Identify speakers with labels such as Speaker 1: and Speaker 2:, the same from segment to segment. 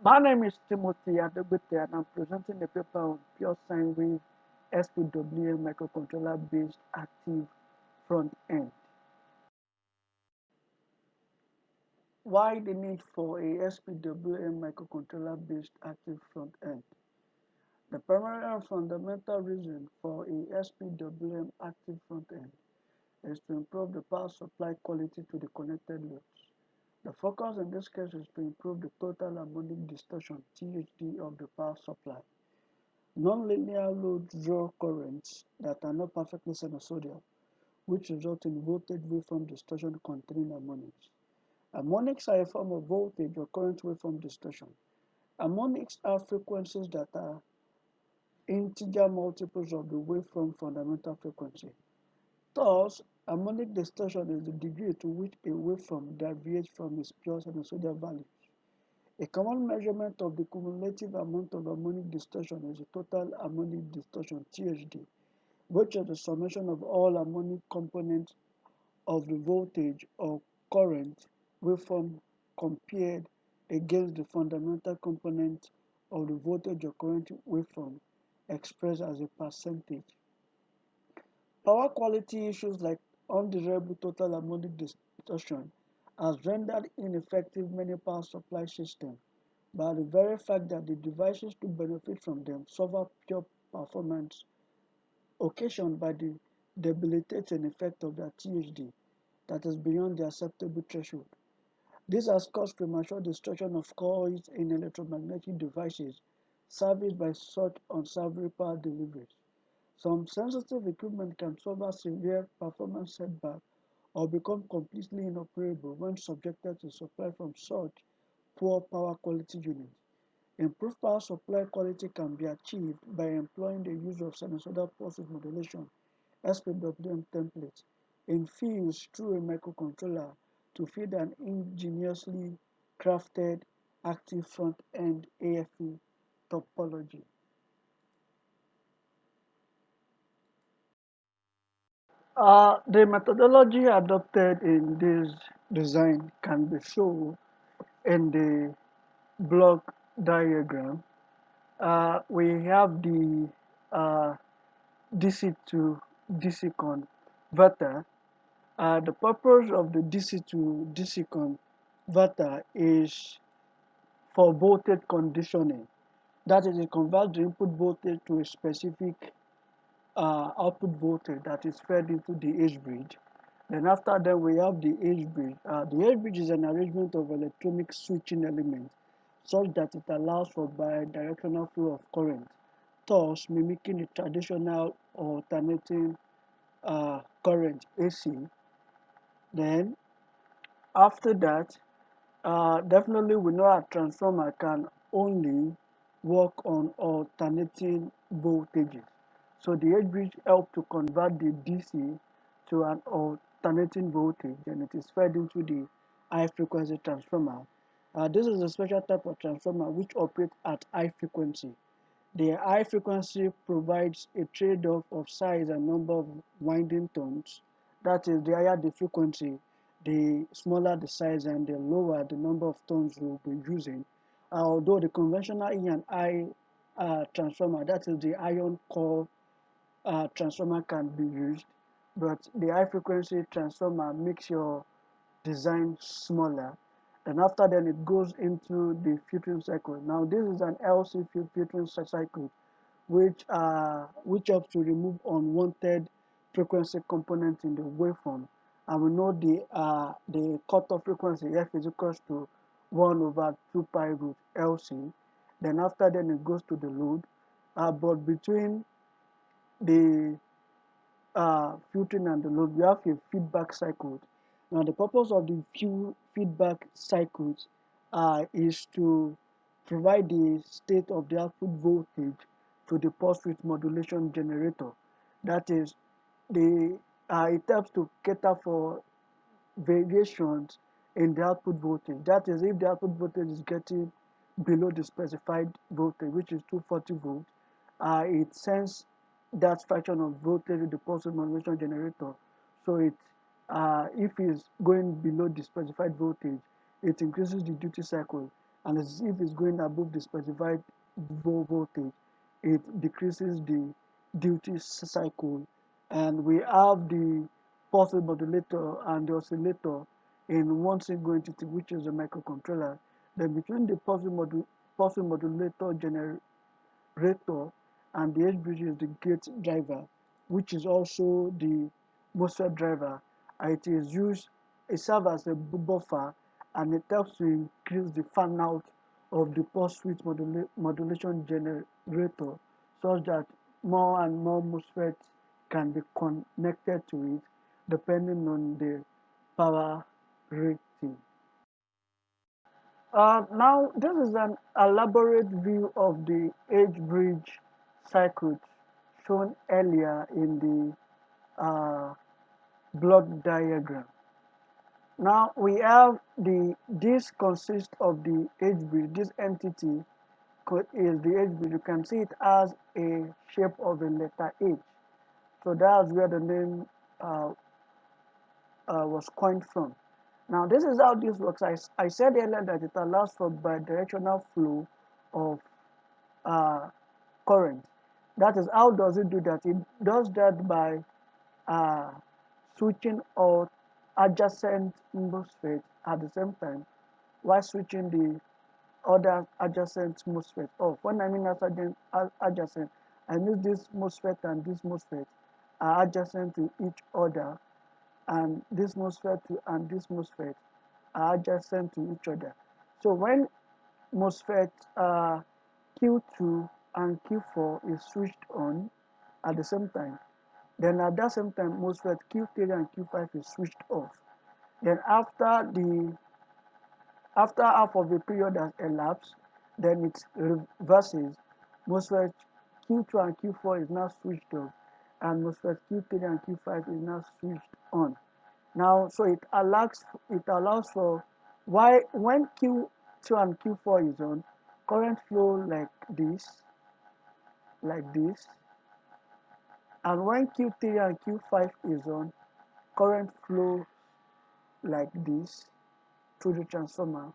Speaker 1: My name is Timothy Adegbite and I'm presenting a paper on pure sine wave SPWM microcontroller based active front end. Why the need for a SPWM microcontroller based active front end? The primary and fundamental reason for a SPWM active front end is to improve the power supply quality to the connected loads. The focus in this case is to improve the total harmonic distortion (THD) of the power supply. Nonlinear loads draw currents that are not perfectly sinusoidal, which result in voltage waveform distortion containing harmonics. Harmonics are a form of voltage or current waveform distortion. Harmonics are frequencies that are integer multiples of the waveform fundamental frequency. Thus, harmonic distortion is the degree to which a waveform deviates from its pure sinusoidal value. A common measurement of the cumulative amount of harmonic distortion is the total harmonic distortion (THD), which is the summation of all harmonic components of the voltage or current waveform compared against the fundamental component of the voltage or current waveform expressed as a percentage. Power quality issues like undesirable total harmonic distortion has rendered ineffective many power supply systems by the very fact that the devices to benefit from them suffer pure performance occasioned by the debilitating effect of their THD that is beyond the acceptable threshold. This has caused premature destruction of coils in electromagnetic devices serviced by such unsavory power deliveries. Some sensitive equipment can suffer severe performance setback or become completely inoperable when subjected to supply from such poor power quality units. Improved power supply quality can be achieved by employing the use of sinusoidal pulse width modulation (SPWM) templates infused through a microcontroller to feed an ingeniously crafted active front-end AFE topology. The methodology adopted in this design can be shown in the block diagram. We have the DC to DC converter. The purpose of the DC to DC converter is for voltage conditioning. That is, it converts the input voltage to a specific output voltage that is fed into the H bridge. Then after that, we have the H bridge. The H bridge is an arrangement of electronic switching elements such that it allows for bidirectional flow of current, thus mimicking a traditional alternating current AC. Then after that, definitely we know a transformer can only work on alternating voltages. So the H bridge helps to convert the DC to an alternating voltage and it is fed into the high frequency transformer. This is a special type of transformer which operates at high frequency. The high frequency provides a trade-off of size and number of winding tones. That is, the higher the frequency, the smaller the size and the lower the number of tones we'll be using. Although the conventional E and I transformer, that is the ion core transformer can be used, but the high frequency transformer makes your design smaller. And after then it goes into the filtering cycle. Now this is an LC filtering cycle which helps to remove unwanted frequency components in the waveform. And we know the cutoff frequency F is equals to 1 over 2 pi root LC. Then after then it goes to the load. But between the filtering and the load, we have a feedback cycle. Now, the purpose of the feedback cycles is to provide the state of the output voltage to the pulse width modulation generator. That is, it helps to cater for variations in the output voltage. That is, if the output voltage is getting below the specified voltage, which is 240 volts, it sends that fraction of voltage to the pulse modulation generator. So if it's going below the specified voltage, it increases the duty cycle. and as if it's going above the specified voltage, it decreases the duty cycle. And we have the pulse modulator and the oscillator in one single entity, which is the microcontroller. Then between the pulse modulator generator and the H-bridge is the gate driver, which is also the MOSFET driver. It serves as a buffer, and it helps to increase the fan out of the pulse width modulation generator, such that more and more MOSFETs can be connected to it depending on the power rating. Now, this is an elaborate view of the H-bridge circuit shown earlier in the block diagram. Now we have this consists of the H-bridge. This entity is the H-bridge. You can see it as a shape of a letter H. So that's where the name was coined from. Now this is how this works. I said earlier that it allows for bidirectional flow of current. That is, how does it do that? It does that by uh, switching out adjacent MOSFET at the same time while switching the other adjacent MOSFET off. When I mean adjacent, I mean this MOSFET and this MOSFET are adjacent to each other, and this MOSFET and this MOSFET are adjacent to each other. So when MOSFET Q2 and Q4 is switched on at the same time, then at that same time MOSFET Q3 and Q5 is switched off. Then after half of the period has elapsed, then it reverses. MOSFET Q2 and Q4 is now switched off, and MOSFET Q3 and Q5 is now switched on. Now, so it allows for when Q2 and Q4 is on, current flow like this, and when Q3 and Q5 is on, current flow like this through the transformer.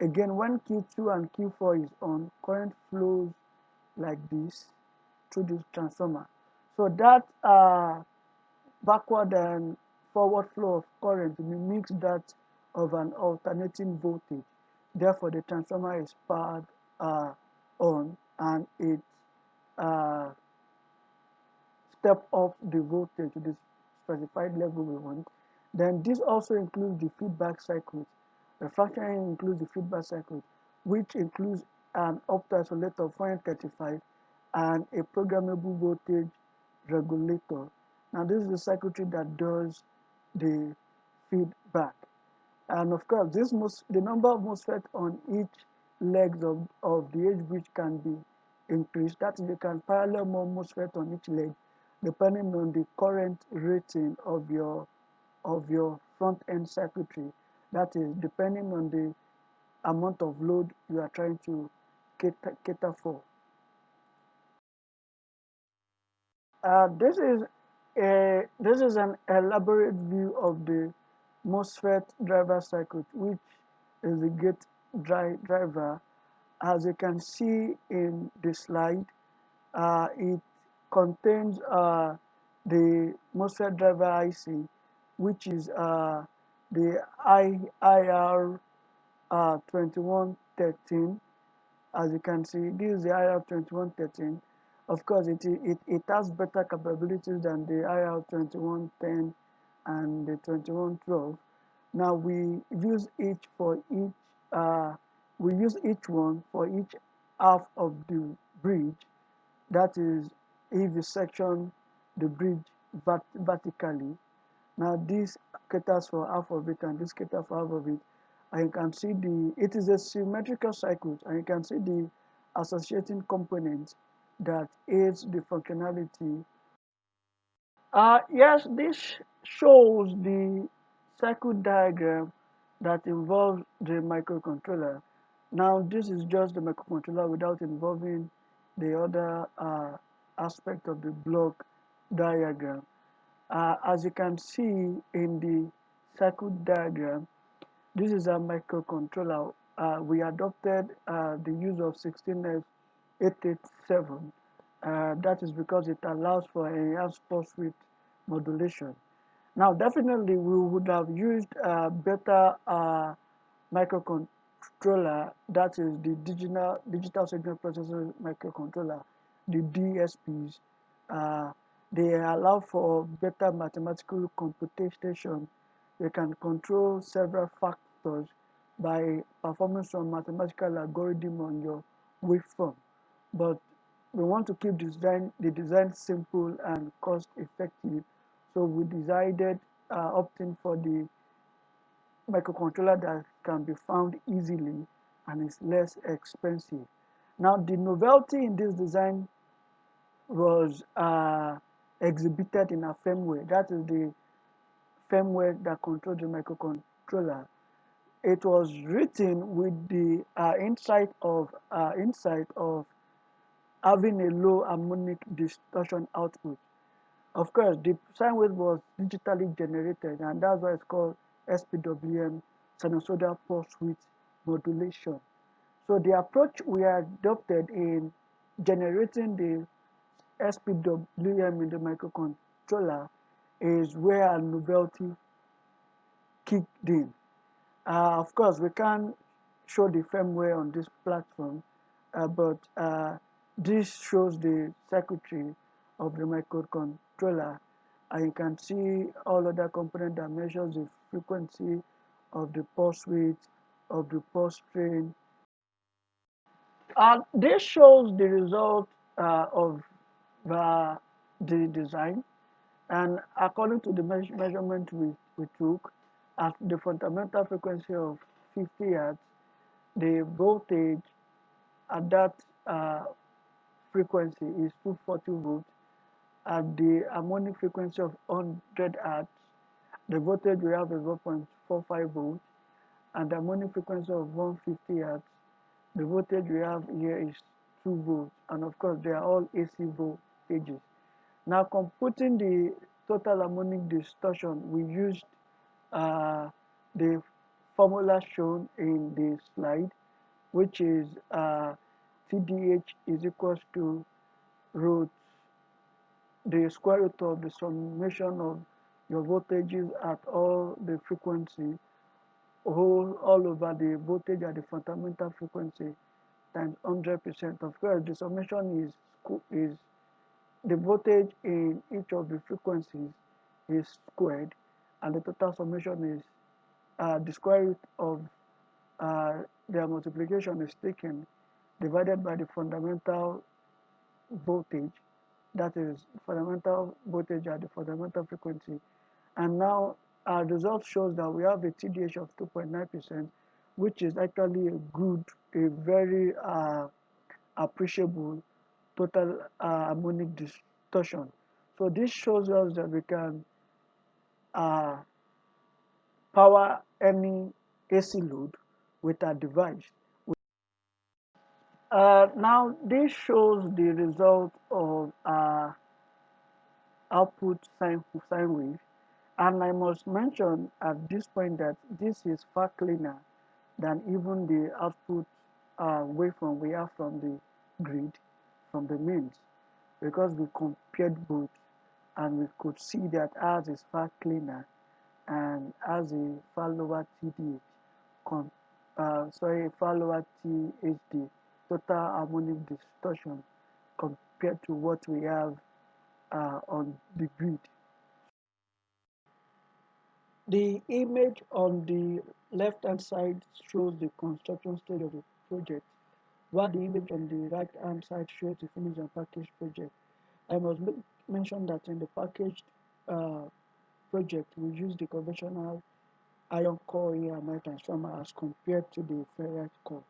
Speaker 1: Again, when Q2 and Q4 is on, current flows like this through the transformer. So that backward and forward flow of current mimics that of an alternating voltage. Therefore, the transformer is powered on, and it uh, step up the voltage to the specified level we want. Then this also includes the feedback circuit. Refractoring includes the feedback circuit, which includes an opto-isolator 435 and a programmable voltage regulator. Now this is the circuitry that does the feedback. And of course, the number of MOSFET on each legs of the H-bridge can be increased. That is, you can parallel more MOSFET on each leg depending on the current rating of your front end circuitry. That is, depending on the amount of load you are trying to cater for. This is an elaborate view of the MOSFET driver circuit, which is the gate driver. As you can see in the slide, it contains the MOSFET driver IC, which is the IR 2113. As you can see, this is the IR 2113. Of course, it has better capabilities than the IR 2110 and the 2112. Now uh, we use each one for each half of the bridge. That is, if you section the bridge vertically. Now this caters for half of it, and this caters for half of it. And you can see it is a symmetrical circuit, and you can see the associating components that aids the functionality. Yes, this shows the circuit diagram that involves the microcontroller. Now this is just the microcontroller without involving the other aspect of the block diagram. As you can see in the circuit diagram, this is a microcontroller we adopted the use of 16F887. That is because it allows for enhanced pulse width modulation. Now, definitely, we would have used better microcontroller, that is the digital signal processor microcontroller, the DSPs. Uh, they allow for better mathematical computation. They can control several factors by performing some mathematical algorithm on your waveform. But we want to keep the design simple and cost effective, so we decided opting for the microcontroller that can be found easily and is less expensive. Now, the novelty in this design was exhibited in a firmware. That is the firmware that controls the microcontroller. It was written with the insight of having a low harmonic distortion output. Of course, the sine wave was digitally generated, and that's why it's called SPWM, sinusoidal pulse width modulation. So the approach we adopted in generating the SPWM in the microcontroller is where a novelty kicked in. Of course, we can't show the firmware on this platform, but this shows the circuitry of the microcontroller, and you can see all other components that measures the frequency of the pulse width, of the pulse strain. This shows the result of the design, and according to the measurement we took, at the fundamental frequency of 50 Hz, the voltage at that frequency is 240 volts. At the harmonic frequency of 100 Hz, the voltage we have is 1.45 volts. And the harmonic frequency of 150 Hz, the voltage we have here is 2 volts. And of course, they are all AC voltages. Now, computing the total harmonic distortion, we used the formula shown in the slide, which is TDH is equals to root the square root of the summation of your voltages at all the frequency all over the voltage at the fundamental frequency times 100%. Of course, the summation is the voltage in each of the frequencies is squared, and the total summation is the square root of their multiplication is taken divided by the fundamental voltage, that is fundamental voltage at the fundamental frequency. And now our result shows that we have a TDH of 2.9%, which is actually a very appreciable total harmonic distortion. So this shows us that we can uh, power any AC load with our device. Now this shows the result of output sine wave, and I must mention at this point that this is far cleaner than even the output waveform we have from the grid, from the mains, because we compared both and we could see that ours is far cleaner and has a far lower TDH, far lower THD, total harmonic distortion, compared to what we have on the grid. The image on the left-hand side shows the construction stage of the project, while the image on the right-hand side shows the finished and packaged project. I must mention that in the packaged uh, project, we use the conventional iron core EMI transformer as compared to the ferrite core.